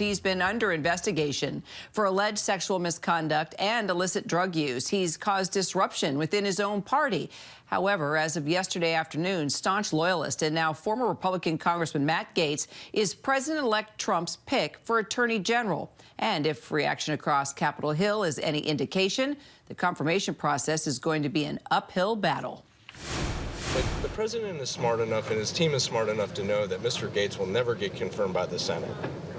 He's been under investigation for alleged sexual misconduct and illicit drug use. He's caused disruption within his own party. However, as of yesterday afternoon, staunch loyalist and now former Republican Congressman Matt Gaetz is President-elect Trump's pick for Attorney General. And if reaction across Capitol Hill is any indication, the confirmation process is going to be an uphill battle. But the president is smart enough and his team is smart enough to know that Mr. Gaetz will never get confirmed by the Senate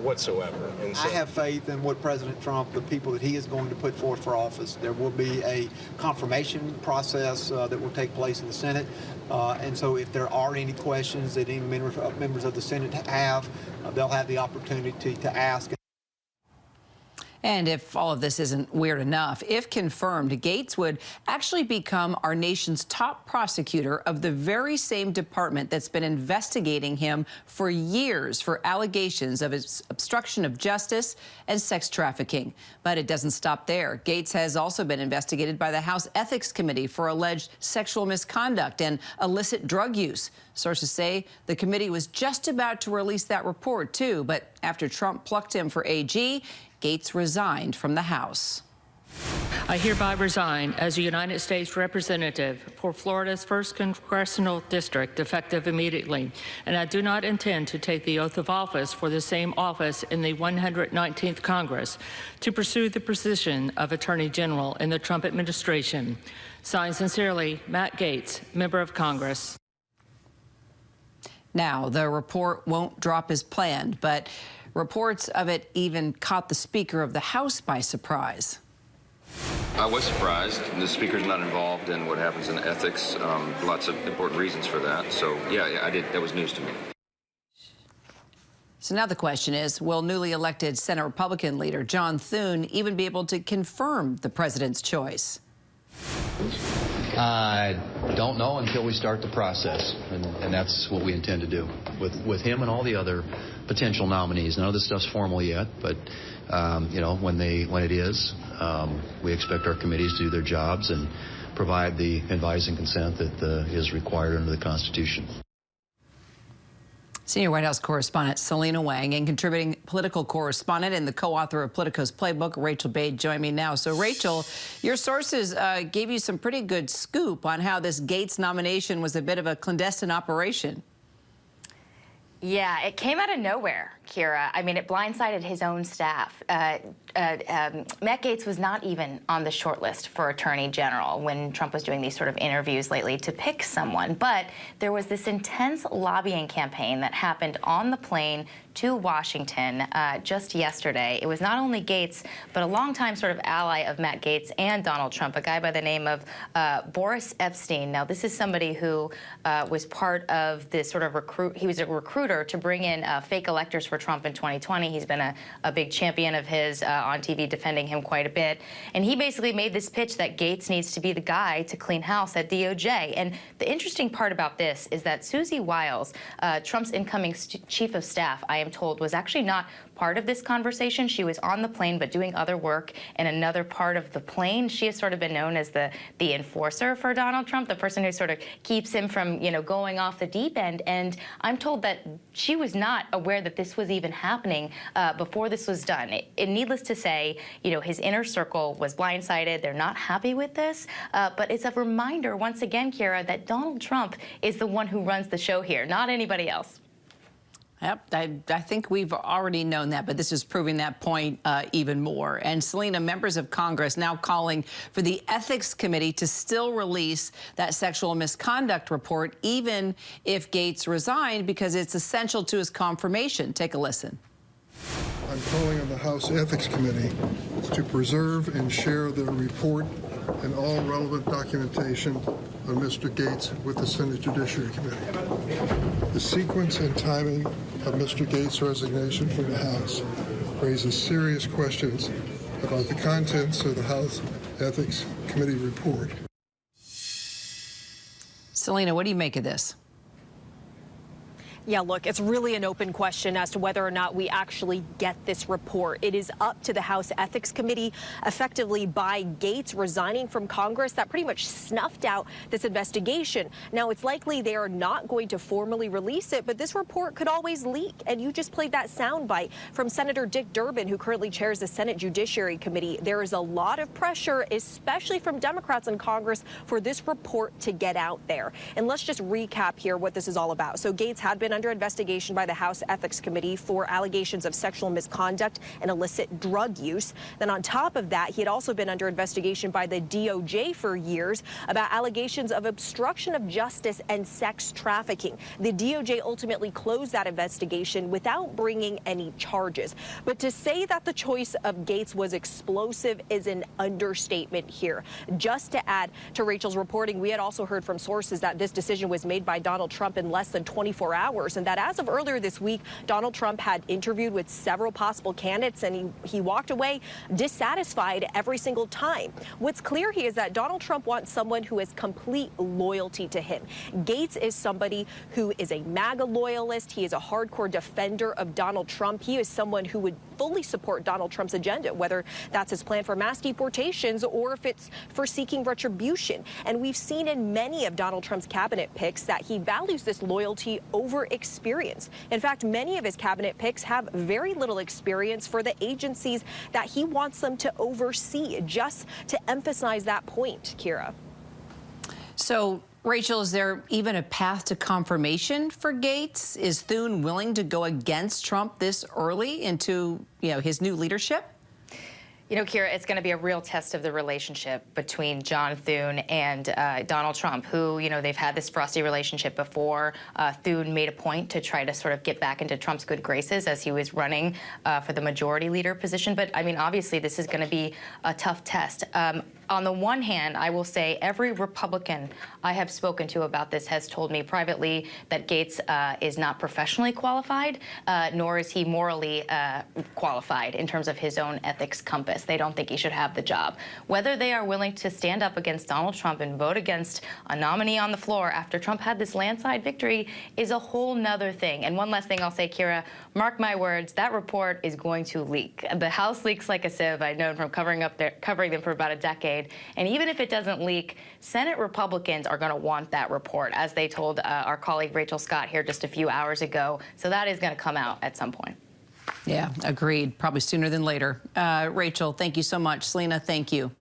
whatsoever. And so I have faith in what President Trump, the people that he is going to put forth for office. There will be a confirmation process that will take place in the Senate. And so if there are any questions that any members of the Senate have, they'll have the opportunity to ask. And if all of this isn't weird enough, if confirmed, Gaetz would actually become our nation's top prosecutor of the very same department that's been investigating him for years for allegations of his obstruction of justice and sex trafficking. But it doesn't stop there. Gaetz has also been investigated by the House Ethics Committee for alleged sexual misconduct and illicit drug use. Sources say the committee was just about to release that report, too. But after Trump plucked him for AG, Gaetz resigned from the House. I hereby resign as a United States Representative for Florida's 1st Congressional District, effective immediately, and I do not intend to take the oath of office for the same office in the 119th Congress to pursue the position of Attorney General in the Trump administration. Signed sincerely, Matt Gaetz, Member of Congress. Now, the report won't drop as planned, but reports of it even caught the Speaker of the House by surprise. I was surprised. The Speaker's not involved in what happens in ethics. Lots of important reasons for that. So, yeah, I did. That was news to me. So now the question is, will newly elected Senate Republican leader John Thune even be able to confirm the president's choice? I don't know until we start the process, and that's what we intend to do with him and all the other potential nominees. None of this stuff's formal yet, but you know, when it is, we expect our committees to do their jobs and provide the advice and consent that is required under the Constitution. Senior White House correspondent Selena Wang and contributing political correspondent and the co-author of Politico's Playbook, Rachel Bade, join me now. So, Rachel, your sources gave you some pretty good scoop on how this Gaetz nomination was a bit of a clandestine operation. Yeah, it came out of nowhere, Kira. I mean, it blindsided his own staff. Matt Gaetz was not even on the short list for Attorney General when Trump was doing these sort of interviews lately to pick someone. But there was this intense lobbying campaign that happened on the plane to Washington just yesterday. It was not only Gaetz, but a longtime sort of ally of Matt Gaetz and Donald Trump, a guy by the name of Boris Epshteyn. Now, this is somebody who was part of this sort of he was a recruiter to bring in fake electors for Trump in 2020. He's been a big champion of his on TV, defending him quite a bit. And he basically made this pitch that Gaetz needs to be the guy to clean house at DOJ. And the interesting part about this is that Susie Wiles, Trump's incoming chief of staff, I am told, was actually not part of this conversation. She was on the plane but doing other work in another part of the plane. She has sort of been known as the enforcer for Donald Trump, the person who sort of keeps him from, you know, going off the deep end. And I'm told that she was not aware that this was even happening before this was done. Needless to say, you know, his inner circle was blindsided. They're not happy with this. But it's a reminder, once again, Kira, that Donald Trump is the one who runs the show here, not anybody else. Yep, I think we've already known that, but this is proving that point even more. And Selena, members of Congress now calling for the Ethics Committee to still release that sexual misconduct report, even if Gaetz resigned, because it's essential to his confirmation. Take a listen. I'm calling on the House Ethics Committee to preserve and share the report and all relevant documentation on Mr. Gaetz with the Senate Judiciary Committee. The sequence and timing of Mr. Gaetz' resignation from the House raises serious questions about the contents of the House Ethics Committee report. Selena, what do you make of this? Yeah, look, it's really an open question as to whether or not we actually get this report. It is up to the House Ethics Committee, effectively by Gaetz resigning from Congress, that pretty much snuffed out this investigation. Now, it's likely they are not going to formally release it, but this report could always leak. And you just played that soundbite from Senator Dick Durbin, who currently chairs the Senate Judiciary Committee. There is a lot of pressure, especially from Democrats in Congress, for this report to get out there. And let's just recap here what this is all about. So Gaetz had been under investigation by the House Ethics Committee for allegations of sexual misconduct and illicit drug use. Then on top of that, he had also been under investigation by the DOJ for years about allegations of obstruction of justice and sex trafficking. The DOJ ultimately closed that investigation without bringing any charges. But to say that the choice of Gaetz was explosive is an understatement here. Just to add to Rachel's reporting, we had also heard from sources that this decision was made by Donald Trump in less than 24 hours, and that as of earlier this week, Donald Trump had interviewed with several possible candidates, and he walked away dissatisfied every single time. What's clear here is that Donald Trump wants someone who has complete loyalty to him. Gaetz is somebody who is a MAGA loyalist. He is a hardcore defender of Donald Trump. He is someone who would fully support Donald Trump's agenda, whether that's his plan for mass deportations or if it's for seeking retribution. And we've seen in many of Donald Trump's cabinet picks that he values this loyalty over experience. In fact, many of his cabinet picks have very little experience for the agencies that he wants them to oversee, just to emphasize that point, Kira. So, Rachel, is there even a path to confirmation for Gaetz? Is Thune willing to go against Trump this early into, his new leadership? You know, Kira, it's going to be a real test of the relationship between John Thune and Donald Trump, who, they've had this frosty relationship before. Thune made a point to try to sort of get back into Trump's good graces as he was running for the majority leader position. But, I mean, obviously, this is going to be a tough test. On the one hand, I will say every Republican I have spoken to about this has told me privately that Gaetz is not professionally qualified, nor is he morally qualified in terms of his own ethics compass. They don't think he should have the job. Whether they are willing to stand up against Donald Trump and vote against a nominee on the floor after Trump had this landslide victory is a whole nother thing. And one last thing I'll say, Kira, mark my words, that report is going to leak. The House leaks like a sieve. I've known from covering them for about a decade. And even if it doesn't leak, Senate Republicans are going to want that report, as they told our colleague Rachel Scott here just a few hours ago. So that is going to come out at some point. Yeah, agreed. Probably sooner than later. Rachel, thank you so much. Selena, thank you.